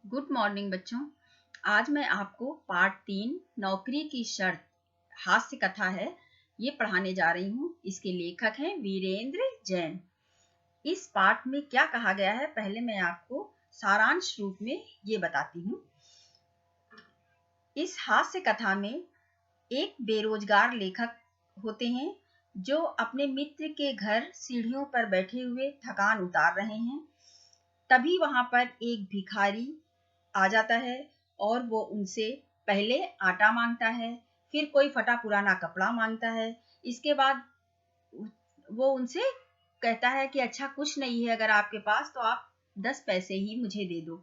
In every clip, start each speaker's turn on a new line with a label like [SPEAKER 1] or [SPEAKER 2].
[SPEAKER 1] Good morning बच्चों। आज मैं आपको पार्ट 3 नौकरी की शर्त हास्य कथा है ये पढ़ाने जा रही हूँ। इसके लेखक हैं वीरेंद्र जैन। इस पाठ में क्या कहा गया है पहले मैं आपको सारांश रूप में ये बताती हूँ। इस हास्य कथा में एक बेरोजगार लेखक होते हैं जो अपने मित्र के घर सीढ़ियों पर बैठे हुए थकान उतार रहे हैं। तभी वहां पर एक भिखारी आ जाता है और वो उनसे पहले आटा मांगता है, फिर कोई फटा पुराना कपड़ा मांगता है। इसके बाद वो उनसे कहता है कि अच्छा कुछ नहीं है अगर आपके पास तो आप 10 पैसे ही मुझे दे दो।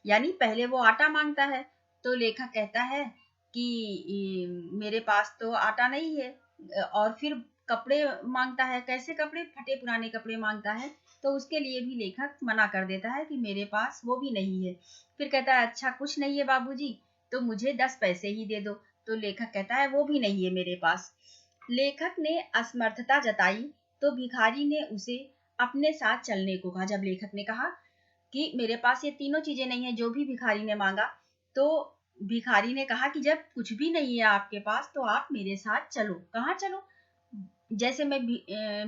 [SPEAKER 1] यानी पहले वो आटा मांगता है तो लेखक कहता है कि मेरे पास तो आटा नहीं है, और फिर कपड़े मांगता है। कैसे कपड़े? फटे पुराने कपड़े मांगता है। तो उसके लिए भी लेखक मना कर देता है कि मेरे पास वो भी नहीं है। फिर कहता है अच्छा कुछ नहीं है बाबूजी तो मुझे 10 पैसे ही दे दो। तो लेखक कहता है वो भी नहीं है मेरे पास। लेखक ने असमर्थता जताई तो भिखारी ने उसे अपने साथ चलने को कहा। जब लेखक ने कहा कि मेरे पास ये तीनों चीजें नहीं है जो भी भिखारी ने मांगा, तो भिखारी ने कहा कि जब कुछ भी नहीं है आपके पास तो आप मेरे साथ चलो। कहाँ चलो? जैसे मैं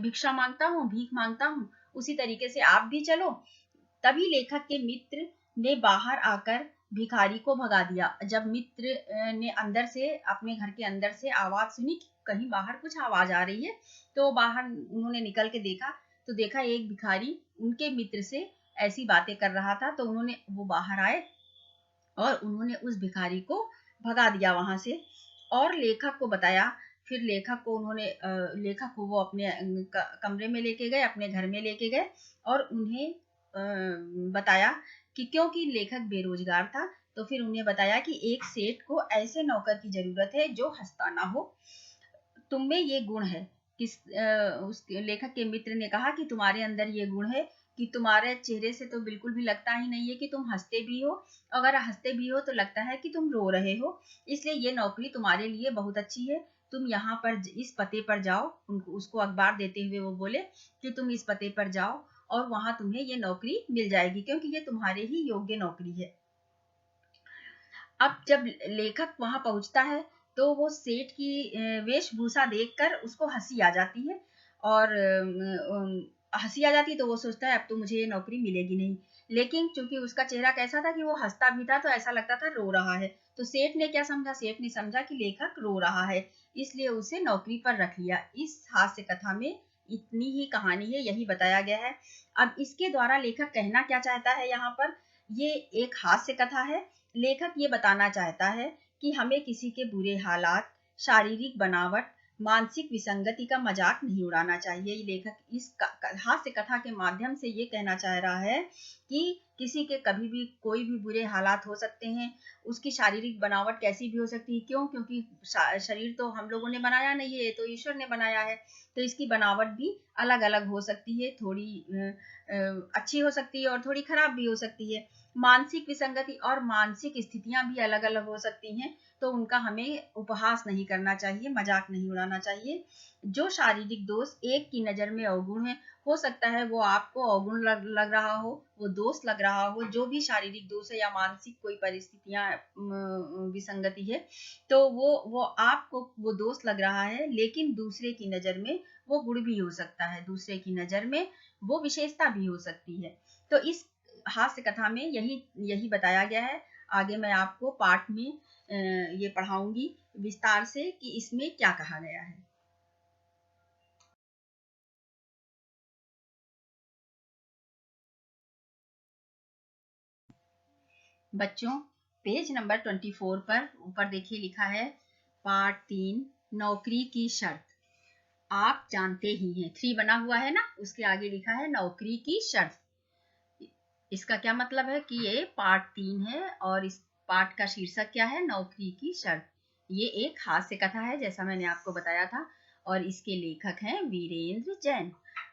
[SPEAKER 1] भिक्षा मांगता हूँ, भीख मांगता हूँ, उसी तरीके से आप भी चलो। तभी लेखक के मित्र ने बाहर आकर भिखारी को भगा दिया। जब मित्र ने अंदर से अपने घर के अंदर से आवाज सुनी कि कहीं बाहर कुछ आवाज आ रही है, तो बाहर उन्होंने निकल के देखा तो देखा एक भिखारी उनके मित्र से ऐसी बातें कर रहा था। तो वो बाहर आए और उन्होंने उस भिखारी को भगा दिया वहां से और लेखक को बताया। फिर लेखक को वो अपने कमरे में लेके गए, अपने घर में लेके गए और उन्हें बताया कि क्योंकि लेखक बेरोजगार था तो फिर उन्हें बताया कि एक सेठ को ऐसे नौकर की जरूरत है जो हंसता ना हो। तुम में ये गुण है। उस लेखक के मित्र ने कहा कि तुम्हारे अंदर ये गुण है कि तुम्हारे चेहरे से तो बिल्कुल भी लगता ही नहीं है कि तुम हंसते भी हो। अगर हंसते भी हो तो लगता है कि तुम रो रहे हो। इसलिए ये नौकरी तुम्हारे लिए बहुत अच्छी है। तुम यहाँ पर इस पते पर जाओ। उसको अखबार देते हुए वो बोले कि तुम इस पते पर जाओ और वहां तुम्हें ये नौकरी मिल जाएगी क्योंकि ये तुम्हारे ही योग्य नौकरी है। अब जब लेखक वहां पहुंचता है तो वो सेठ की वेशभूषा देखकर उसको हंसी आ जाती है और हंसी आ जाती है तो वो सोचता है अब तो मुझे ये नौकरी मिलेगी नहीं। लेकिन चूंकि उसका चेहरा कैसा था कि वो हंसता भी था तो ऐसा लगता था रो रहा है। तो सेठ ने क्या समझा? सेठ ने समझा कि लेखक रो रहा है, इसलिए उसे नौकरी पर रख लिया। इस हास्य कथा में इतनी ही कहानी है, यही बताया गया है। अब इसके द्वारा लेखक कहना क्या चाहता है यहाँ पर? ये एक हास्य कथा है। लेखक ये बताना चाहता है कि हमें किसी के बुरे हालात, शारीरिक बनावट, मानसिक विसंगति का मजाक नहीं उड़ाना चाहिए। लेखक इस हास्य कथा के माध्यम से ये कहना चाह रहा है कि किसी के कभी भी कोई भी बुरे हालात हो सकते हैं। उसकी शारीरिक बनावट कैसी भी हो सकती है। क्यों? क्योंकि शरीर तो हम लोगों ने बनाया नहीं है, ये तो ईश्वर ने बनाया है। तो इसकी बनावट भी अलग अलग हो सकती है, थोड़ी अच्छी हो सकती है और थोड़ी खराब भी हो सकती है। मानसिक विसंगति और मानसिक स्थितियां भी अलग अलग हो सकती हैं, तो उनका हमें उपहास नहीं करना चाहिए, मजाक नहीं उड़ाना चाहिए। जो शारीरिक दोष एक की नजर में अवगुण है, हो सकता है वो आपको अवगुण लग रहा हो, वो दोष लग रहा हो। जो भी शारीरिक दोष है या मानसिक कोई परिस्थितियां विसंगति है तो वो आपको वो दोष लग रहा है, लेकिन दूसरे की नजर में वो गुण भी हो सकता है, दूसरे की नजर में वो विशेषता भी हो सकती है। तो इस हास्य कथा में यही यही बताया गया है। आगे मैं आपको पाठ में ये पढ़ाऊंगी विस्तार से कि इसमें क्या कहा गया है। बच्चों, पेज नंबर 24 पर ऊपर देखिए लिखा है पार्ट 3 नौकरी की शर्त। आप जानते ही हैं, 3 बना हुआ है ना, उसके आगे लिखा है नौकरी की शर्त। इसका क्या मतलब है कि ये पार्ट 3 है और इस पाठ का शीर्षक क्या है? नौकरी की शर्त। ये एक हास्य कथा है जैसा मैंने आपको बताया था और इसके लेखक हैं वीरेंद्र जैन।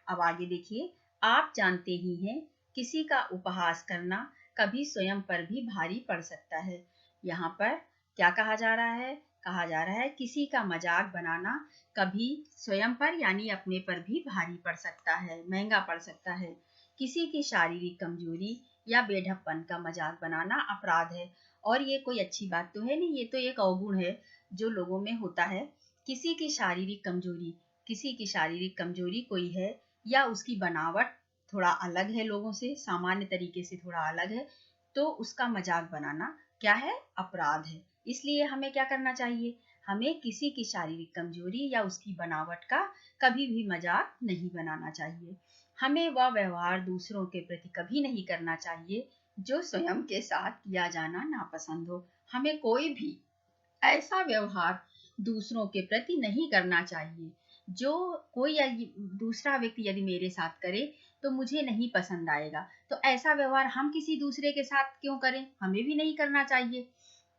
[SPEAKER 1] अब आगे देखिए, आप जानते ही हैं किसी का उपहास करना कभी स्वयं पर भी भारी पड़ सकता है। यहाँ पर क्या कहा जा रहा है? कहा जा रहा है किसी का मजाक बनाना कभी स्वयं पर यानी अपने पर भी भारी पड़ सकता है, महंगा पड़ सकता है। किसी की शारीरिक कमजोरी या बेढपन का मजाक बनाना अपराध है। और ये कोई अच्छी बात तो है नहीं, ये तो एक अवगुण है जो लोगों में होता है। किसी की शारीरिक कमजोरी, किसी की शारीरिक कमजोरी कोई है या उसकी बनावट थोड़ा अलग है, लोगों से सामान्य तरीके से थोड़ा अलग है, तो उसका मजाक बनाना क्या है? अपराध है। इसलिए हमें क्या करना चाहिए? हमें किसी की शारीरिक कमजोरी या उसकी बनावट का कभी भी मजाक नहीं बनाना चाहिए। हमें वह व्यवहार दूसरों के प्रति कभी नहीं करना चाहिए जो स्वयं के साथ किया जाना नापसंद हो। हमें कोई भी ऐसा व्यवहार दूसरों के प्रति नहीं करना चाहिए जो कोई दूसरा व्यक्ति यदि मेरे साथ करे तो मुझे नहीं पसंद आएगा। तो ऐसा व्यवहार हम किसी दूसरे के साथ क्यों करें? हमें भी नहीं करना चाहिए।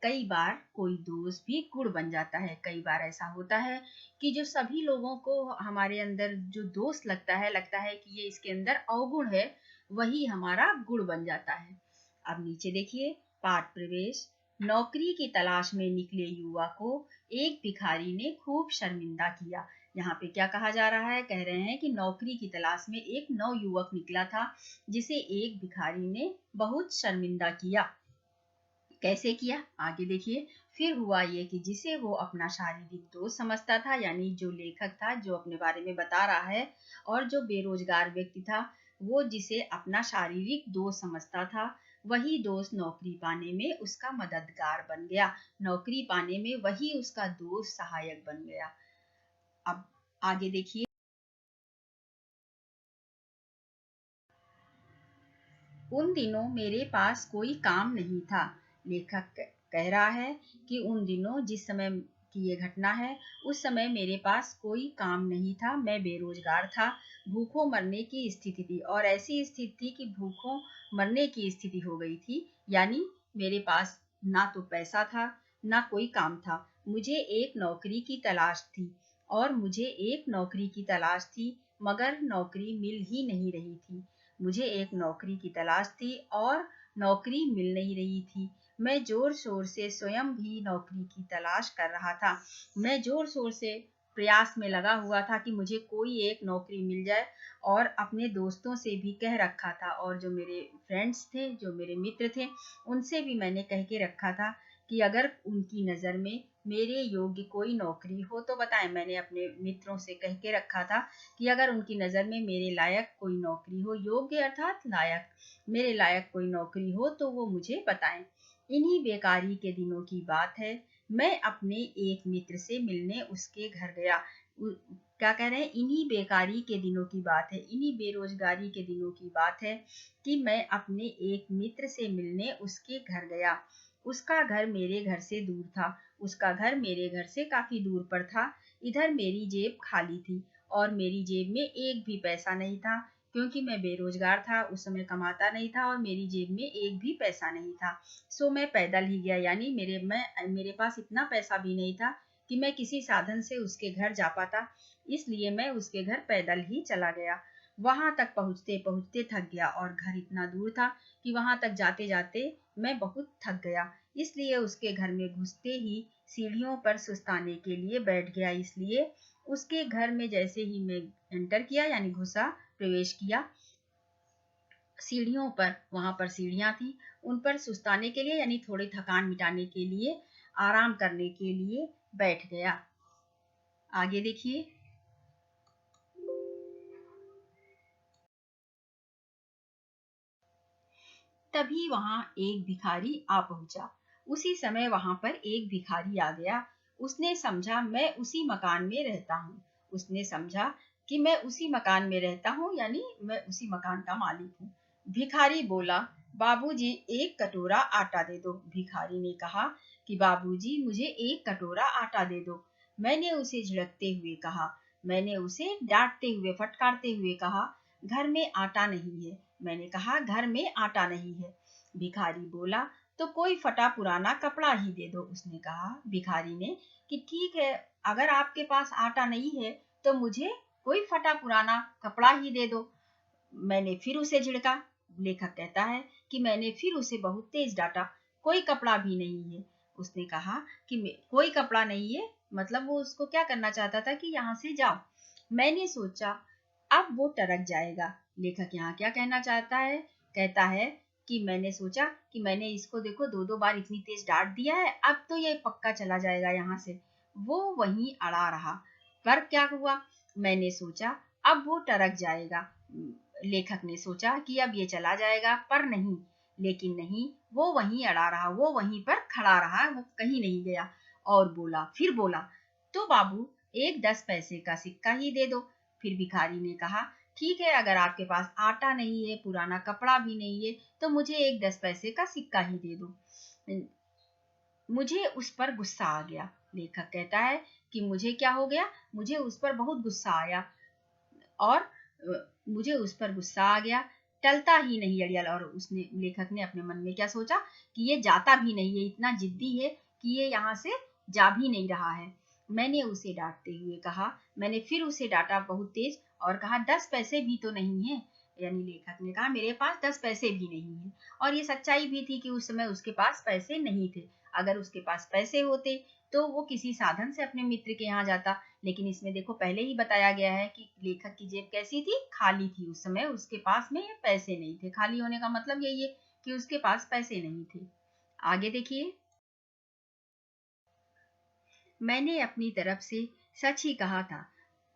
[SPEAKER 1] कई बार कोई दोस्त भी गुण बन जाता है। कई बार ऐसा होता है कि जो सभी लोगों को हमारे अंदर जो दोस्त लगता है कि ये इसके अंदर अवगुण है, वही हमारा गुण बन जाता है। अब नीचे देखिए, पाठ प्रवेश। नौकरी की तलाश में निकले युवा को एक भिखारी ने खूब शर्मिंदा किया। यहाँ पे क्या कहा जा रहा है? कह रहे हैं कि नौकरी की तलाश में एक नवयुवक निकला था जिसे एक भिखारी ने बहुत शर्मिंदा किया। कैसे किया? आगे देखिए। फिर हुआ ये कि जिसे वो अपना शारीरिक दोस्त समझता था, यानी जो लेखक था जो अपने बारे में बता रहा है, और जो बेरोजगार व्यक्ति था वो जिसे अपना शारीरिक दोस्त समझता था, वही दोस्त नौकरी पाने में उसका मददगार बन गया। नौकरी पाने में वही उसका दोस्त सहायक बन गया। अब आगे देखिए। उन दिनों मेरे पास कोई काम नहीं था। लेखक कह रहा है कि उन दिनों, जिस समय की ये घटना है, उस समय मेरे पास कोई काम नहीं था। मैं बेरोजगार था, भूखों मरने की स्थिति थी, और ऐसी स्थिति थी कि भूखों मरने की स्थिति हो गई थी। यानी मेरे पास ना तो पैसा था, ना कोई काम था। मुझे एक नौकरी की तलाश थी, और मुझे एक नौकरी की तलाश थी, मगर नौकरी मिल ही नहीं रही थी। मुझे एक नौकरी की तलाश थी और नौकरी मिल नहीं रही थी। मैं जोर शोर से स्वयं भी नौकरी की तलाश कर रहा था। मैं जोर शोर से प्रयास में लगा हुआ था कि मुझे कोई एक नौकरी मिल जाए, और अपने दोस्तों से भी कह रखा था, और जो मेरे फ्रेंड्स थे, जो मेरे मित्र थे, उनसे भी मैंने कह के रखा था कि अगर उनकी नज़र में मेरे योग्य कोई नौकरी हो तो बताएं। मैंने अपने मित्रों से कह के रखा था कि अगर उनकी नज़र में मेरे लायक कोई नौकरी हो, योग्य अर्थात लायक, मेरे लायक कोई नौकरी हो, तो वो मुझे बताएं। इन्हीं बेकारी के दिनों की बात है। मैं अपने एक मित्र से मिलने उसके घर गया। क्या कह रहे हैं? इन्हीं बेकारी के दिनों की बात है, इन्हीं बेरोजगारी के दिनों की बात है कि मैं अपने एक मित्र से मिलने उसके घर गया। उसका घर मेरे घर से दूर था, उसका घर मेरे घर से काफी दूर पर था। इधर मेरी जेब खाली थी, और मेरी जेब में एक भी पैसा नहीं था, क्योंकि मैं बेरोजगार था, उस समय कमाता नहीं था, और मेरी जेब में एक भी पैसा नहीं था। सो मैं पैदल ही गया, यानी मेरे पास इतना पैसा भी नहीं था कि मैं किसी साधन से उसके घर जा पाता। इसलिए मैं उसके घर पैदल ही चला गया। वहां तक पहुंचते पहुंचते थक गया, और घर इतना दूर था कि वहां तक जाते जाते मैं बहुत थक गया। इसलिए उसके घर में घुसते ही सीढ़ियों पर सुस्ताने के लिए बैठ गया। इसलिए उसके घर में जैसे ही मैं एंटर किया, यानी घुसा, प्रवेश किया, सीढ़ियों पर, वहां पर सीढ़ियां थी, उन पर सुस्ताने के लिए, यानी थोड़ी थकान मिटाने के लिए, आराम करने के लिए बैठ गया। आगे देखिए। तभी वहां एक भिखारी आ पहुंचा। उसी समय वहां पर एक भिखारी आ गया। उसने समझा मैं उसी मकान में रहता हूँ। उसने समझा कि मैं उसी मकान में रहता हूँ, यानी मैं उसी मकान का मालिक हूँ। भिखारी बोला, बाबूजी एक कटोरा आटा दे दो। भिखारी ने कहा कि बाबूजी मुझे एक कटोरा आटा दे दो। मैंने उसे झिड़कते हुए कहा, मैंने उसे डांटते हुए, फटकारते हुए कहा, घर में आटा नहीं है। मैंने कहा घर में आटा नहीं है। भिखारी बोला, तो कोई फटा पुराना कपड़ा ही दे दो। उसने कहा, भिखारी ने, कि ठीक है, अगर आपके पास आटा नहीं है तो मुझे कोई फटा पुराना कपड़ा ही दे दो। मैंने फिर उसे झिड़का। लेखक कहता है कि मैंने फिर उसे बहुत तेज डांटा। कोई कपड़ा भी नहीं है। उसने कहा कि कोई कपड़ा नहीं है, मतलब वो उसको क्या करना चाहता था कि यहाँ से जाओ। मैंने सोचा अब वो टरक जाएगा। लेखक यहाँ क्या कहना चाहता है? कहता है कि मैंने सोचा कि मैंने इसको देखो 2-2 बार इतनी तेज डांट दिया है, अब तो ये पक्का चला जाएगा यहाँ से। वो वहीं अड़ा रहा। पर क्या हुआ, मैंने सोचा अब वो टरक जाएगा। लेखक ने सोचा कि अब ये चला जाएगा, पर नहीं, लेकिन नहीं, वो वहीं अड़ा रहा, वो वहीं पर खड़ा रहा, वो कहीं नहीं गया। और बोला, फिर बोला, तो बाबू एक 10 पैसे का सिक्का ही दे दो। फिर भिखारी ने कहा, ठीक है, अगर आपके पास आटा नहीं है, पुराना कपड़ा भी नहीं है, तो मुझे एक 10 पैसे का सिक्का ही दे दो। मुझे उस पर गुस्सा आ गया। लेखक कहता है कि मुझे क्या हो गया, मुझे उस पर बहुत गुस्सा आया, और मुझे उस पर गुस्सा आ गया, टलता ही नहीं अड़ियल। और उसने, लेखक ने अपने मन में क्या सोचा कि ये जाता भी नहीं है, इतना जिद्दी है कि ये यहाँ से जा भी नहीं रहा है। मैंने उसे डांटते हुए कहा, मैंने फिर उसे डांटा बहुत तेज और कहा, 10 पैसे भी तो नहीं है। यानी लेखक ने कहा, मेरे पास 10 पैसे भी नहीं है। और ये सच्चाई भी थी कि उस समय उसके पास पैसे नहीं थे। अगर उसके पास पैसे होते तो वो किसी साधन से अपने मित्र के यहाँ जाता। लेकिन इसमें देखो पहले ही बताया गया है कि लेखक की जेब कैसी थी, खाली थी। उस समय उसके पास में पैसे नहीं थे। खाली होने का मतलब यही है कि उसके पास पैसे नहीं थे। आगे देखिए, मैंने अपनी तरफ से सच ही कहा था,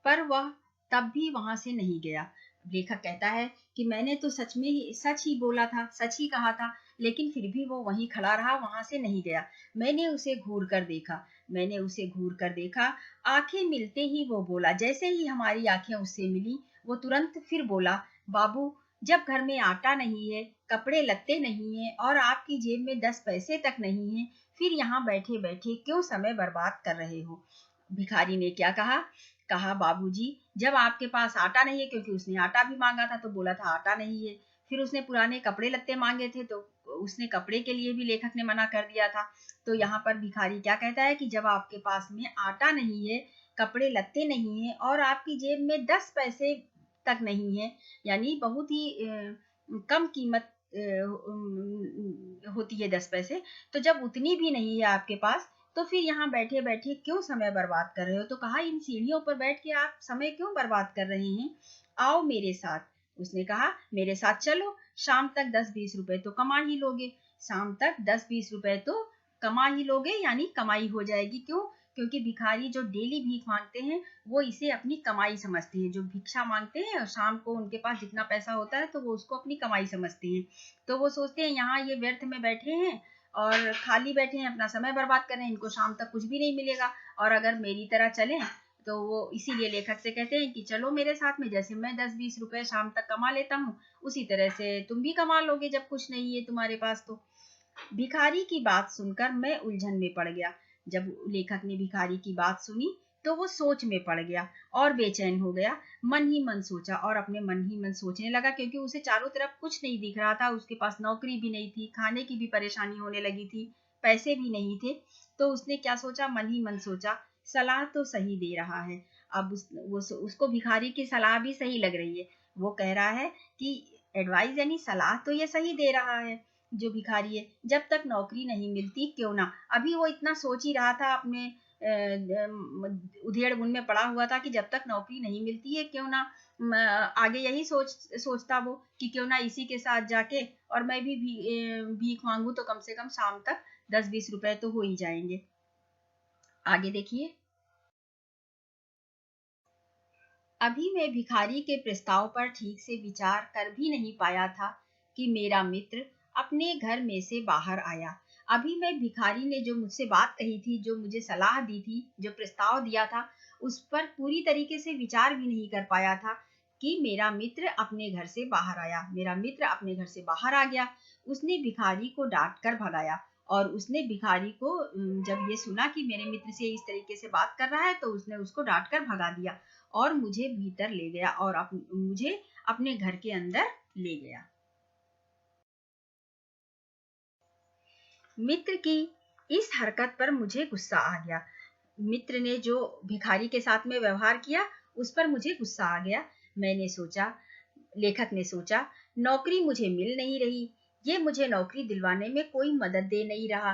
[SPEAKER 1] पर वह तब भी वहां से नहीं गया। लेखक कहता है कि मैंने तो सच में ही सच ही बोला था, सच ही कहा था, लेकिन फिर भी वो वहीं खड़ा रहा, वहां से नहीं गया। मैंने उसे घूर कर देखा, मैंने उसे घूर कर देखा। आंखें मिलते ही वो बोला, जैसे ही हमारी आंखें उससे मिली, वो तुरंत फिर बोला, बाबू जब घर में आटा नहीं है, कपड़े लत्ते नहीं है और आपकी जेब में 10 पैसे तक नहीं है, फिर यहाँ बैठे बैठे क्यों समय बर्बाद कर रहे हो। भिखारी ने क्या कहा, कहा, बाबूजी जब आपके पास आटा नहीं है, क्योंकि उसने आटा भी मांगा था तो बोला था आटा नहीं है। फिर उसने पुराने कपड़े लत्ते मांगे थे तो उसने कपड़े के लिए भी लेखक ने मना कर दिया था। तो यहाँ पर भिखारी क्या कहता है कि जब आपके पास में आटा नहीं है, कपड़े लत्ते नहीं है और आपकी जेब में 10 पैसे तक नहीं है, यानी बहुत ही कम कीमत होती है 10 पैसे, तो जब उतनी भी नहीं है आपके पास, तो फिर यहाँ बैठे बैठे क्यों समय बर्बाद कर रहे हो। तो कहा, इन सीढ़ियों पर बैठ के आप समय क्यों बर्बाद कर रहे हैं, आओ मेरे साथ। उसने कहा, मेरे साथ चलो, शाम तक 10-20 रुपए तो कमा ही लोगे। शाम तक 10-20 रुपए तो कमा ही लोगे, यानी कमाई हो जाएगी। क्यों, क्योंकि भिखारी जो डेली भीख मांगते हैं वो इसे अपनी कमाई समझते हैं। जो भिक्षा मांगते हैं और शाम को उनके पास जितना पैसा होता है तो वो उसको अपनी कमाई समझते हैं। तो वो सोचते हैं यहाँ ये व्यर्थ में बैठे हैं और खाली बैठे हैं, अपना समय बर्बाद कर रहे हैं, इनको शाम तक कुछ भी नहीं मिलेगा। और अगर मेरी तरह चलें तो वो इसीलिए लेखक से कहते हैं कि चलो मेरे साथ में, जैसे मैं 10-20 रुपए शाम तक कमा लेता हूँ, उसी तरह से तुम भी कमा लोगे जब कुछ नहीं है तुम्हारे पास। तो भिखारी की बात सुनकर मैं उलझन में पड़ गया। जब लेखक ने भिखारी की बात सुनी तो वो सोच में पड़ गया और बेचैन हो गया। मन ही मन सोचा और अपने मन ही मन सोचने लगा, क्योंकि उसे चारों तरफ कुछ नहीं दिख रहा था। उसके पास नौकरी भी नहीं थी, खाने की भी परेशानी होने लगी थी, पैसे भी नहीं थे। तो उसने क्या सोचा, मन ही मन सोचा, सलाह तो सही दे रहा है। अब उसको भिखारी की सलाह भी सही लग रही है। वो कह रहा है कि एडवाइस यानी सलाह तो ये सही दे रहा है जो भिखारी है, जब तक नौकरी नहीं मिलती क्यों ना। अभी वो इतना सोच ही रहा था, अपने उधेड़ बुन में पड़ा हुआ था कि जब तक नौकरी नहीं मिलती है क्यों ना, आगे यही सोचता वो कि क्यों ना इसी के साथ जाके और मैं भी भीख मांगू, तो कम से कम शाम तक 10-20 रुपए तो हो ही जाएंगे। आगे देखिए, अभी मैं भिखारी के प्रस्ताव पर ठीक से विचार कर भी नहीं पाया था कि मेरा मित्र अपने घर में से बाहर आया। अभी मैं भिखारी ने जो मुझसे बात कही थी, जो मुझे सलाह दी थी, जो प्रस्ताव दिया था, उस पर पूरी तरीके से विचार भी नहीं कर पाया था कि मेरा मित्र अपने घर से बाहर आया। मेरा मित्र अपने घर से बाहर आ गया। उसने भिखारी को डांट कर भगाया। और उसने भिखारी को जब ये सुना कि मेरे मित्र से इस तरीके से बात कर रहा है, तो उसने उसको डांट कर भगा दिया और मुझे भीतर ले गया और मुझे अपने घर के अंदर ले गया। मित्र की इस हरकत पर मुझे गुस्सा आ गया। मित्र ने जो भिखारी के साथ में व्यवहार किया उस पर मुझे गुस्सा आ गया। मैंने सोचा, लेखक ने सोचा, नौकरी मुझे मिल नहीं रही, ये मुझे नौकरी दिलवाने में कोई मदद दे नहीं रहा।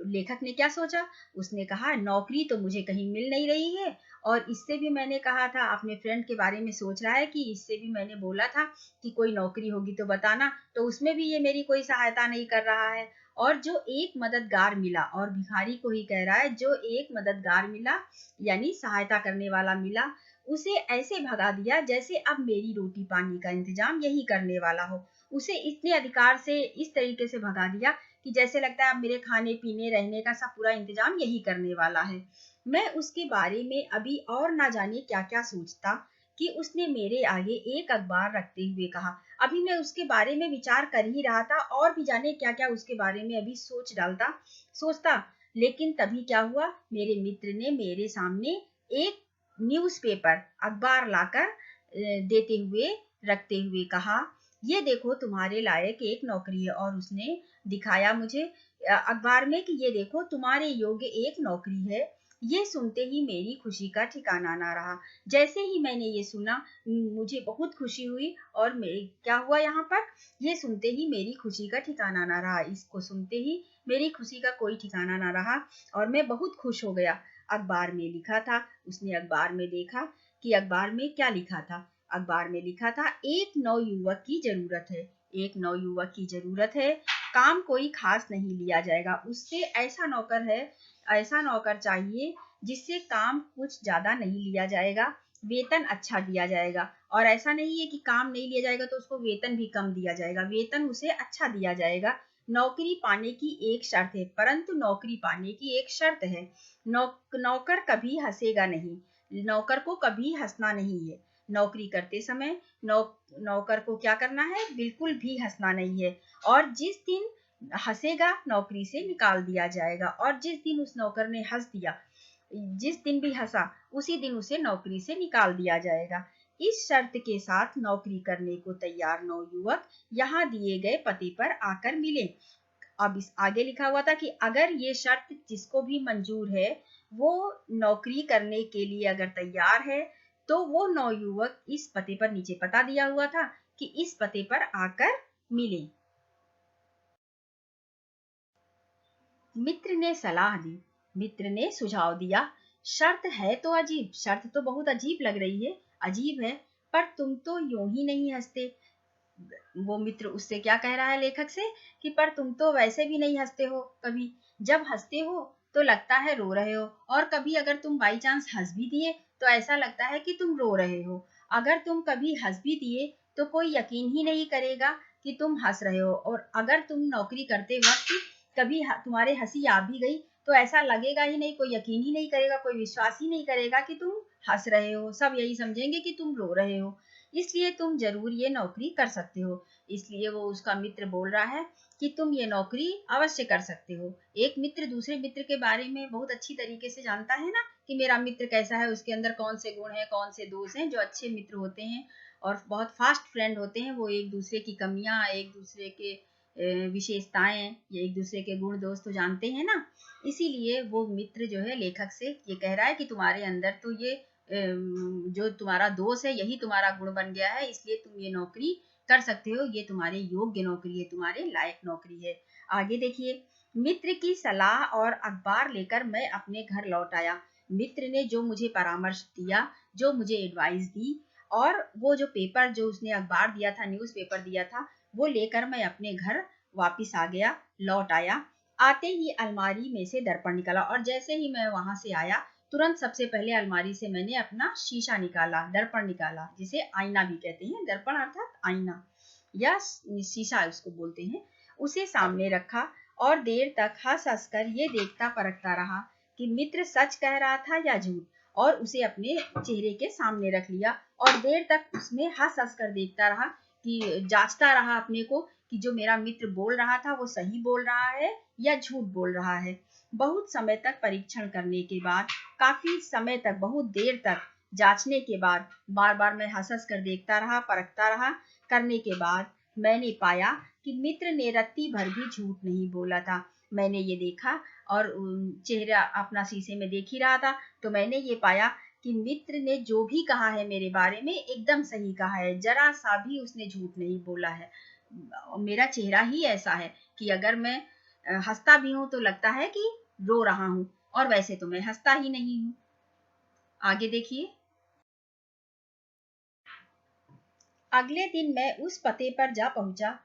[SPEAKER 1] लेखक ने क्या सोचा, उसने कहा नौकरी तो मुझे कहीं मिल नहीं रही है, और इससे भी मैंने कहा था, अपने फ्रेंड के बारे में सोच रहा है कि इससे भी मैंने बोला था कि कोई नौकरी होगी तो बताना, तो उसमें भी ये मेरी कोई सहायता नहीं कर रहा है। और जो एक मददगार मिला, और भिखारी को ही कह रहा है, जो एक मददगार मिला यानी सहायता करने वाला मिला, उसे ऐसे भगा दिया जैसे अब मेरी रोटी पानी का इंतजाम यही करने वाला हो। उसे इतने अधिकार से इस तरीके से भगा दिया कि जैसे लगता है अब मेरे खाने पीने रहने का सब पूरा इंतजाम यही करने वाला है। मैं उसके बारे में अभी और ना जाने क्या क्या सोचता कि उसने मेरे आगे एक अखबार रखते हुए कहा। अभी मैं उसके बारे में विचार कर ही रहा था, और भी जाने क्या क्या उसके बारे में अभी सोचता, लेकिन तभी क्या हुआ, मेरे मित्र ने मेरे सामने एक न्यूज़पेपर अखबार लाकर देते हुए रखते हुए कहा, ये देखो तुम्हारे लायक एक नौकरी है। और उसने दिखाया मुझे अखबार में कि ये देखो तुम्हारे योग्य एक नौकरी है। ये सुनते ही मेरी खुशी का ठिकाना ना रहा। जैसे ही मैंने ये सुना, मुझे बहुत खुशी हुई, और क्या हुआ यहाँ पर, ये सुनते ही मेरी खुशी का ठिकाना ना रहा। इसको सुनते ही मेरी खुशी का कोई ठिकाना ना रहा, और मैं बहुत खुश हो गया। अखबार में लिखा था, उसने अखबार में देखा कि अखबार में क्या लिखा था। अखबार में लिखा था, एक नवयुवक की जरूरत है, एक नवयुवक की जरूरत है, काम कोई खास नहीं लिया जाएगा, उससे ऐसा नौकर चाहिए जिससे काम कुछ ज्यादा नहीं लिया जाएगा, वेतन अच्छा दिया जाएगा। और ऐसा नहीं है कि काम नहीं लिया जाएगा तो उसको वेतन भी कम दिया जाएगा, वेतन उसे अच्छा दिया जाएगा। नौकरी पाने की एक शर्त है, परंतु नौकरी पाने की एक शर्त है, नौकर कभी हंसेगा नहीं, नौकर को कभी हंसना नहीं है। नौकरी करते समय नौकर को क्या करना है, बिल्कुल भी हंसना नहीं है। और जिस दिन हंसेगा नौकरी से निकाल दिया जाएगा, और जिस दिन उस नौकर ने हंस दिया, जिस दिन भी हंसा, उसी दिन उसे नौकरी से निकाल दिया जाएगा। इस शर्त के साथ नौकरी करने को तैयार नवयुवक यहाँ दिए गए पते पर आकर मिले। अब इस आगे लिखा हुआ था कि अगर ये शर्त जिसको भी मंजूर है, वो नौकरी करने के लिए अगर तैयार है, तो वो नवयुवक इस पते पर, नीचे पता दिया हुआ था कि इस पते पर आकर मिले। मित्र ने सलाह दी, मित्र ने सुझाव दिया, शर्त है तो अजीब, शर्त तो बहुत अजीब लग रही है, अजीब है, पर तुम तो यूं ही नहीं हंसते। वो मित्र उससे क्या कह रहा है, लेखक से, कि पर तुम तो वैसे भी नहीं हंसते हो कभी, जब हंसते हो तो लगता है रो रहे हो, और कभी अगर तुम बाई चांस हंस भी दिए तो ऐसा लगता है कि तुम रो रहे हो। अगर तुम कभी हंस भी दिए तो कोई यकीन ही नहीं करेगा कि तुम हंस रहे हो, और अगर तुम नौकरी करते वक्त कभी तुम्हारे हंसी आ भी गई तो ऐसा लगेगा ही नहीं, कोई यकीन ही नहीं करेगा, कोई विश्वास ही नहीं करेगा कि तुम हंस रहे हो, सब यही समझेंगे कि तुम रो रहे हो। इसलिए तुम जरूर ये नौकरी कर सकते हो। इसलिए वो उसका मित्र बोल रहा है कि तुम ये नौकरी अवश्य कर सकते हो। एक मित्र दूसरे मित्र के बारे में बहुत अच्छी तरीके से जानता है ना, कि मेरा मित्र कैसा है, उसके अंदर कौन से गुण हैं, कौन से दोष हैं। जो अच्छे मित्र होते हैं और बहुत फास्ट फ्रेंड होते हैं, वो एक दूसरे की कमियां, एक दूसरे के विशेषताएं, या एक दूसरे के गुण दोष तो जानते हैं ना। इसीलिए वो मित्र जो है लेखक से ये कह रहा है कि तुम्हारे अंदर तो ये जो तुम्हारा दोष है यही तुम्हारा गुण बन गया है, इसलिए तुम ये नौकरी कर सकते हो, ये तुम्हारे योग्य नौकरी है, तुम्हारे लायक नौकरी है। आगे देखिए, मित्र की सलाह और अखबार लेकर मैं अपने घर लौट आया। मित्र ने जो मुझे परामर्श दिया, जो मुझे एडवाइस दी, और वो जो पेपर, जो उसने अखबार दिया था, न्यूज पेपर दिया था, वो लेकर मैं अपने घर वापिस आ गया, लौट आया। आते ही अलमारी में से दर्पण निकला, और जैसे ही मैं वहां से आया, तुरंत सबसे पहले अलमारी से मैंने अपना शीशा निकाला, दर्पण निकाला, जिसे आईना भी कहते हैं, दर्पण अर्थात आईना या शीशा उसको बोलते हैं, उसे सामने रखा, और देर तक हंस हंस कर ये देखता परखता रहा कि मित्र सच कह रहा था या झूठ, और उसे अपने चेहरे के सामने रख लिया, और देर तक उसमें हंस हंस कर देखता रहा, कि जांचता रहा अपने को कि जो मेरा मित्र बोल रहा था वो सही बोल रहा है या झूठ बोल रहा है। बहुत समय तक परीक्षण करने के बाद, काफी समय तक, बहुत देर तक जांचने के बाद, बार बार मैं हंस हंस कर देखता रहा, परखता रहा, करने के बाद मैंने पाया कि मित्र ने रत्ती भर भी झूठ नहीं बोला था। मैंने ये देखा, और चेहरा अपना शीशे में देख ही रहा था, तो मैंने ये पाया कि मित्र ने जो भी कहा है मेरे बारे में एकदम सही कहा है, जरा सा भी उसने झूठ नहीं बोला है। मेरा चेहरा ही ऐसा है कि अगर मैं हंसता भी हूँ तो लगता है कि रो रहा हूँ, और वैसे तो मैं हंसता ही नहीं हूँ। आगे देखिए। अगले दिन मैं उस पते पर जा पहुंचा,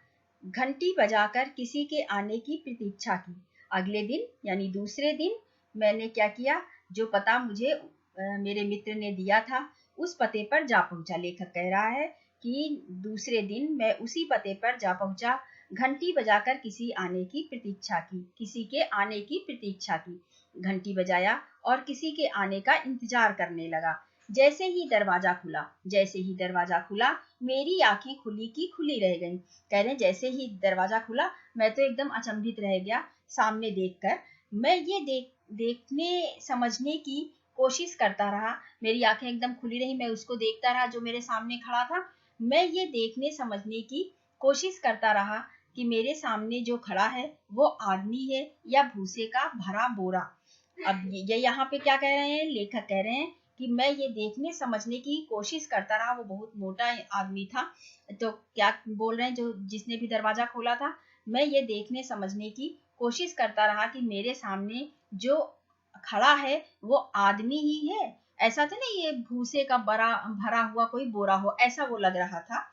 [SPEAKER 1] घंटी बजाकर किसी के आने की प्रतीक्षा की। अगले दिन यानी दूसरे दिन मैंने क्या किया, जो पता मुझे मेरे मित्र ने दिया था उस पते पर जा पहुंचा। लेखक कह रहा है कि दूसरे दिन मैं उसी पते पर जा पहुंचा, घंटी बजाकर किसी आने की प्रतीक्षा की, किसी के आने की प्रतीक्षा की। घंटी बजाया और किसी के आने का इंतजार करने लगा। जैसे ही दरवाजा खुला, जैसे ही दरवाजा खुला, मेरी आंखें खुली की खुली रह गईं। कह रहे जैसे ही दरवाजा खुला मैं तो एकदम अचंभित रह गया सामने देखकर। मैं ये देखने समझने की कोशिश करता रहा, मेरी आंखें एकदम खुली रही, मैं उसको देखता रहा जो मेरे सामने खड़ा था। मैं ये देखने समझने की कोशिश करता रहा कि मेरे सामने जो खड़ा है वो आदमी है या भूसे का भरा बोरा। अब ये यहाँ पे क्या कह रहे हैं, लेखक कह रहे हैं कि मैं ये देखने समझने की कोशिश करता रहा। वो बहुत मोटा आदमी था, तो क्या बोल रहे हैं जो जिसने भी दरवाजा खोला था, मैं ये देखने समझने की कोशिश करता रहा कि मेरे सामने जो खड़ा है वो आदमी ही है, ऐसा तो नहीं ये भूसे का बड़ा भरा हुआ कोई बोरा हो, ऐसा वो लग रहा था।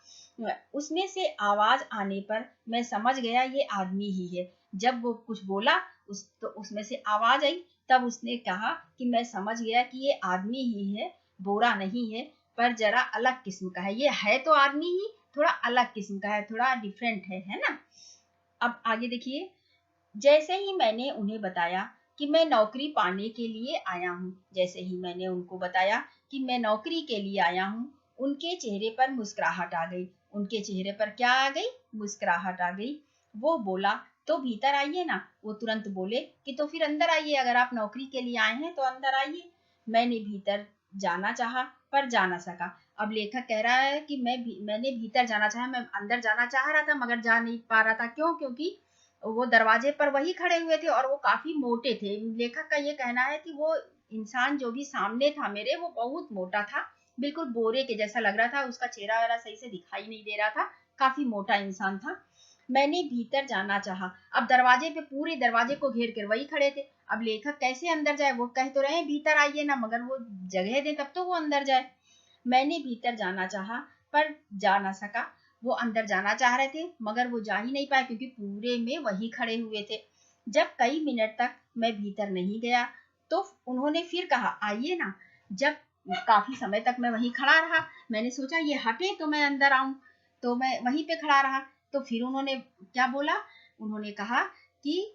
[SPEAKER 1] उसमें से आवाज आने पर मैं समझ गया ये आदमी ही है। जब वो कुछ बोला तो उसमें से आवाज आई, तब उसने कहा कि मैं समझ गया कि ये आदमी ही है, बोरा नहीं है, पर जरा अलग किस्म का है। ये है तो आदमी ही, थोड़ा अलग किस्म का है, थोड़ा डिफरेंट है ना। अब आगे देखिए। जैसे ही मैंने उन्हें बताया कि मैं नौकरी पाने के लिए आया हूँ, जैसे ही मैंने उनको बताया कि मैं नौकरी के लिए आया हूँ, उनके चेहरे पर मुस्कुराहट आ गई। उनके चेहरे पर क्या आ गई, मुस्कुराहट आ गई। वो बोला तो भीतर आइए ना। वो तुरंत बोले कि तो फिर अंदर आइए, अगर आप नौकरी के लिए आए हैं तो अंदर आइए। मैंने भीतर जाना चाहा पर जा ना सका। अब लेखक कह रहा है कि मैंने भीतर जाना चाहा, मैं अंदर जाना चाह रहा था मगर जा नहीं पा रहा था। क्यों? क्योंकि वो दरवाजे पर वही खड़े हुए थे और वो काफी मोटे थे। लेखक का ये कहना है कि वो इंसान जो भी सामने था मेरे, वो बहुत मोटा था, बिल्कुल बोरे के जैसा लग रहा था, उसका चेहरा वेरा सही से दिखाई नहीं दे रहा था, काफी मोटा इंसान था। मैंने भीतर जाना चाहा। अब दरवाजे पे, पूरे दरवाजे को घेर कर वही खड़े थे। अब लेखक कैसे अंदर जाए, वो कह तो रहे भीतर आइए ना, मगर वो जगह दे तब तो वो अंदर जाए। मैंने भीतर जाना चाहा पर जा ना सका। वो अंदर जाना चाह रहे थे मगर वो जा ही नहीं पाए क्योंकि पूरे में वही खड़े हुए थे। जब कई मिनट तक मैं भीतर नहीं गया तो उन्होंने फिर कहा आइए ना। जब काफी समय तक मैं वहीं खड़ा रहा, मैंने सोचा ये हटे तो मैं अंदर आऊं, तो मैं वहीं पे खड़ा रहा। तो फिर उन्होंने क्या बोला, उन्होंने कहा कि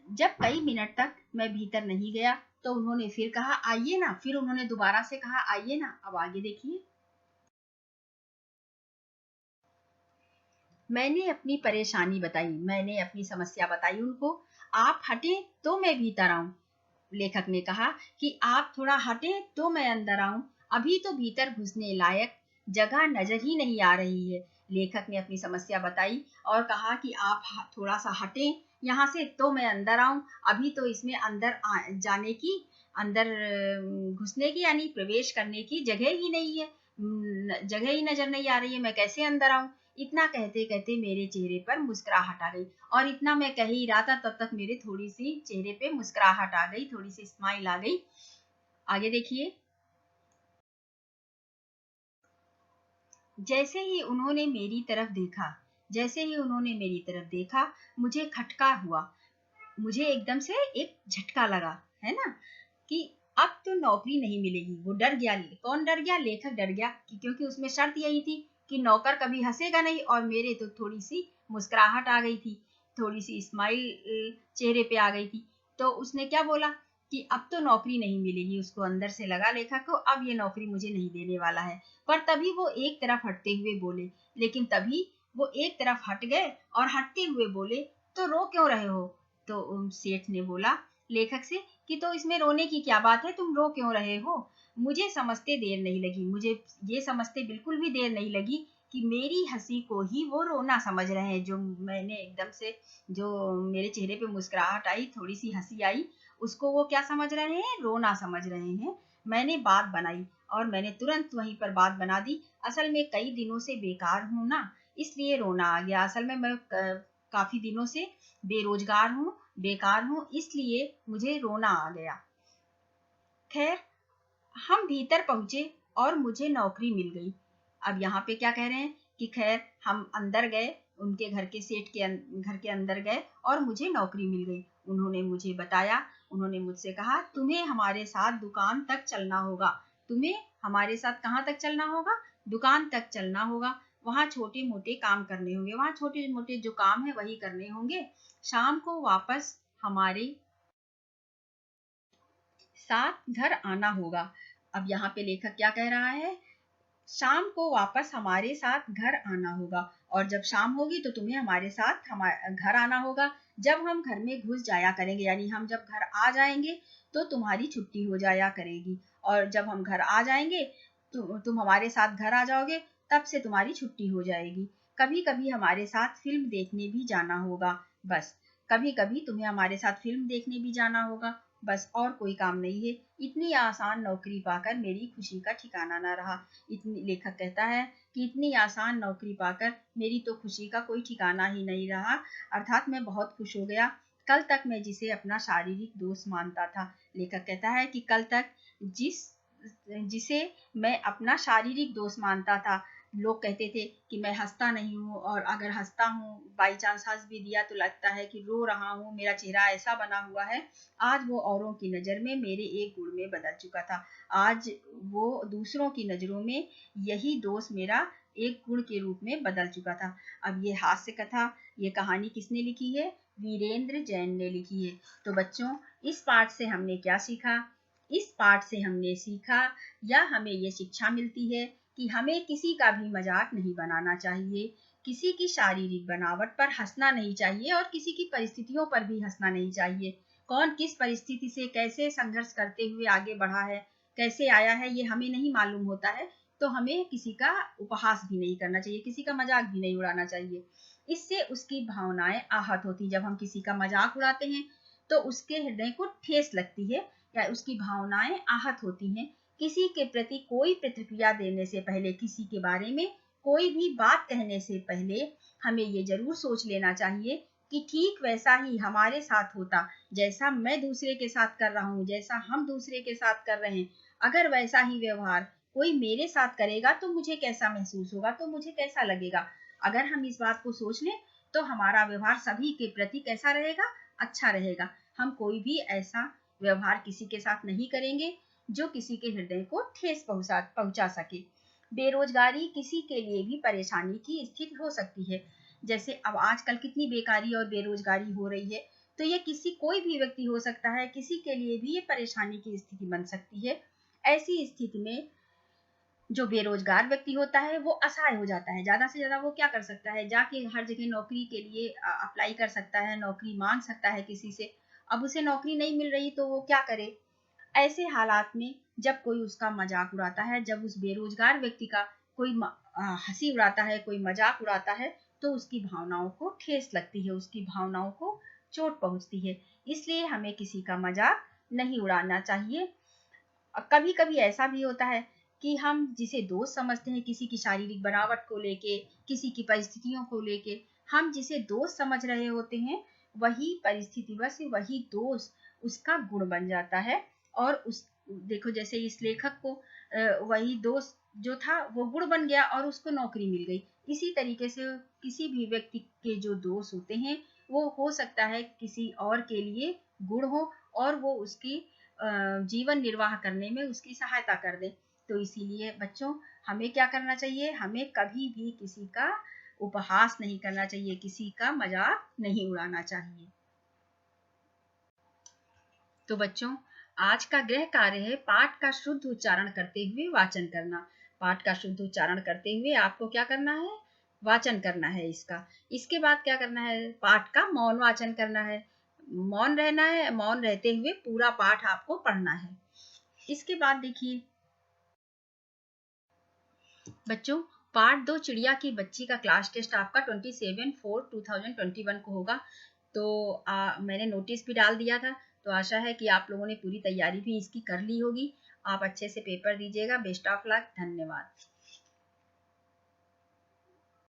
[SPEAKER 1] जब कई मिनट तक मैं भीतर नहीं गया तो उन्होंने फिर कहा आइए ना। फिर उन्होंने दोबारा से कहा आइए ना। अब आगे देखिए। मैंने अपनी परेशानी बताई, मैंने अपनी समस्या बताई उनको। आप हटे तो मैं भीतर आऊं। लेखक ने कहा कि आप थोड़ा हटे तो मैं अंदर आऊं, अभी तो भीतर घुसने लायक जगह नजर ही नहीं आ रही है। लेखक ने अपनी समस्या बताई और कहा कि आप थोड़ा सा हटे यहाँ से तो मैं अंदर आऊं, अभी तो इसमें अंदर जाने की, अंदर घुसने की यानी प्रवेश करने की जगह ही नहीं है, जगह ही नजर नहीं आ रही है, मैं कैसे अंदर आऊं। इतना कहते कहते मेरे चेहरे पर मुस्कुराहट आ गई, और इतना मैं कह ही रहा था तब तक मेरे थोड़ी सी चेहरे पे मुस्कुराहट आ गई, थोड़ी सी स्माइल आ गई। आगे देखिए। जैसे ही उन्होंने मेरी तरफ देखा, जैसे ही उन्होंने मेरी तरफ देखा, मुझे खटका हुआ, मुझे एकदम से एक झटका लगा, है ना, कि अब तो नौकरी नहीं मिलेगी। वो डर गया। कौन डर गया? लेखक डर गया कि क्योंकि उसमें शर्त यही थी कि नौकर कभी हंसेगा नहीं, और मेरे तो थोड़ी सी मुस्कुराहट आ गई थी, थोड़ी सी स्माइल चेहरे पे आ गई थी। तो उसने क्या बोला कि अब तो नौकरी नहीं मिलेगी। उसको अंदर से लगा लेखक को अब ये नौकरी मुझे नहीं देने वाला है। पर तभी वो एक तरफ हटते हुए बोले, लेकिन तभी वो एक तरफ हट गए और हटते हुए बोले तो रो क्यों रहे हो? तो सेठ ने बोला लेखक से कि तो इसमें रोने की क्या बात है, तुम रो क्यों रहे हो? मुझे समझते देर नहीं लगी, मुझे ये समझते बिल्कुल भी देर नहीं लगी कि मेरी हंसी को ही वो रोना समझ रहे हैं। जो मैंने एकदम से, जो मेरे चेहरे पे मुस्कुराहट आई, थोड़ी सी हंसी आई, उसको वो क्या समझ रहे हैं? रोना समझ रहे हैं। मैंने बात बनाई और मैंने तुरंत वहीं पर बात बना दी। असल में कई दिनों से बेकार हूं ना, इसलिए रोना आ गया। असल में मैं काफी दिनों से बेरोजगार हूँ, बेकार हूँ, इसलिए मुझे रोना आ गया। खैर, हम भीतर पहुंचे और मुझे नौकरी मिल गई। अब यहाँ पे क्या कह रहे हैं कि खैर हम अंदर गए, उनके घर के सेठ के घर के अंदर गए और मुझे नौकरी मिल गई। उन्होंने मुझे बताया, उन्होंने मुझसे कहा तुम्हें हमारे साथ दुकान तक चलना होगा। तुम्हें हमारे साथ कहाँ तक चलना होगा? दुकान तक चलना होगा। वहाँ छोटे मोटे काम करने होंगे, वहाँ छोटे मोटे जो काम है वही करने होंगे। शाम को वापस हमारे साथ घर आना होगा। अब यहाँ पे लेखक क्या कह रहा है? शाम को वापस हमारे साथ घर आना होगा, और जब शाम होगी तो तुम्हें हमारे साथ घर आना होगा। जब हम घर में घुस जाया करेंगे, यानी हम जब घर आ जाएंगे तो तुम्हारी छुट्टी हो जाया करेगी, और जब हम घर आ जाएंगे तो तुम हमारे साथ घर आ जाओगे, तब से तुम्हारी छुट्टी हो जाएगी। कभी कभी हमारे साथ फिल्म देखने भी जाना होगा, बस। कभी कभी तुम्हें हमारे साथ फिल्म देखने भी जाना होगा, बस, और कोई काम नहीं है। इतनी आसान नौकरी पाकर मेरी खुशी का ठिकाना न रहा। इतनी, लेखक कहता है कि इतनी आसान नौकरी पाकर मेरी तो खुशी का कोई ठिकाना ही नहीं रहा, अर्थात मैं बहुत खुश हो गया। कल तक मैं जिसे अपना शारीरिक दोस्त मानता था, लेखक कहता है कि कल तक जिसे मैं अपना शारीरिक दोस्त मानता था, लोग कहते थे कि मैं हंसता नहीं हूँ, और अगर हंसता हूँ, बाई चांस हंस भी दिया तो लगता है कि रो रहा हूँ, मेरा चेहरा ऐसा बना हुआ है। आज वो औरों की नजर में मेरे एक गुण में बदल चुका था। आज वो दूसरों की नजरों में यही दोष मेरा एक गुण के रूप में बदल चुका था। अब ये हास्य कथा, ये कहानी किसने लिखी है? वीरेंद्र जैन ने लिखी है। तो बच्चों, इस पाठ से हमने क्या सीखा? इस पाठ से हमने सीखा, या हमें ये शिक्षा मिलती है कि हमें किसी का भी मजाक नहीं बनाना चाहिए, किसी की शारीरिक बनावट पर हंसना नहीं चाहिए, और किसी की परिस्थितियों पर भी हंसना नहीं चाहिए। कौन किस परिस्थिति से कैसे संघर्ष करते हुए आगे बढ़ा है, कैसे आया है, ये हमें नहीं मालूम होता है, तो हमें किसी का उपहास भी नहीं करना चाहिए, किसी का मजाक भी नहीं उड़ाना चाहिए। इससे उसकी भावनाएं आहत होती। जब हम किसी का मजाक उड़ाते हैं तो उसके हृदय को ठेस लगती है, या उसकी भावनाएं आहत होती हैं। किसी के प्रति कोई प्रतिक्रिया देने से पहले, किसी के बारे में कोई भी बात कहने से पहले हमें ये जरूर सोच लेना चाहिए कि ठीक वैसा ही हमारे साथ होता, जैसा मैं दूसरे के साथ कर रहा हूँ, जैसा हम दूसरे के साथ कर रहे हैं, अगर वैसा ही व्यवहार कोई मेरे साथ करेगा तो मुझे कैसा महसूस होगा, तो मुझे कैसा लगेगा। अगर हम इस बात को सोच लें तो हमारा व्यवहार सभी के प्रति कैसा रहेगा? अच्छा रहेगा। हम कोई भी ऐसा व्यवहार किसी के साथ नहीं करेंगे जो किसी के हृदय को ठेस पहुंचा सके। बेरोजगारी किसी के लिए भी परेशानी की स्थिति हो सकती है। जैसे अब आजकल कितनी बेकारी और बेरोजगारी हो रही है, तो ये कोई भी व्यक्ति हो सकता है, किसी के लिए भी ये परेशानी की स्थिति बन सकती है। ऐसी स्थिति में जो बेरोजगार व्यक्ति होता है वो असहाय हो जाता है। ज्यादा से ज्यादा वो क्या कर सकता है? जाके हर जगह नौकरी के लिए अप्लाई कर सकता है, नौकरी मांग सकता है किसी से। अब उसे नौकरी नहीं मिल रही तो वो क्या करे? ऐसे हालात में जब कोई उसका मजाक उड़ाता है, जब उस बेरोजगार व्यक्ति का कोई हंसी उड़ाता है, कोई मजाक उड़ाता है, तो उसकी भावनाओं को ठेस लगती है, उसकी भावनाओं को चोट पहुंचती है। इसलिए हमें किसी का मजाक नहीं उड़ाना चाहिए। कभी कभी ऐसा भी होता है कि हम जिसे दोस्त समझते हैं, किसी की शारीरिक बनावट को लेके, किसी की परिस्थितियों को लेके, हम जिसे दोस्त समझ रहे होते हैं, वही परिस्थिति बस वही दोस्त उसका गुण बन जाता है। और उस देखो, जैसे इस लेखक को वही दोस्त जो था वो गुण बन गया और उसको नौकरी मिल गई। इसी तरीके से किसी भी व्यक्ति के जो दोस्त होते हैं वो हो सकता है किसी और के लिए गुण हो, और वो उसकी जीवन निर्वाह करने में उसकी सहायता कर दे। तो इसीलिए बच्चों, हमें क्या करना चाहिए? हमें कभी भी किसी का उपहास नहीं करना चाहिए, किसी का मजाक नहीं उड़ाना चाहिए। तो बच्चों, आज का गृह कार्य है पाठ का शुद्ध उच्चारण करते हुए वाचन करना। पाठ का शुद्ध उच्चारण करते हुए आपको क्या करना है? वाचन करना है इसका। इसके बाद क्या करना है? पाठ का मौन वाचन करना है। मौन रहना है, मौन रहते हुए पूरा पाठ आपको पढ़ना है। इसके बाद देखिए बच्चों, पार्ट 2 चिड़िया की बच्ची का क्लास टेस्ट आपका 27/4/2021 को होगा। तो मैंने नोटिस भी डाल दिया था, तो आशा है कि आप लोगों ने पूरी तैयारी भी इसकी कर ली होगी। आप अच्छे से पेपर दीजिएगा। Best of luck. धन्यवाद।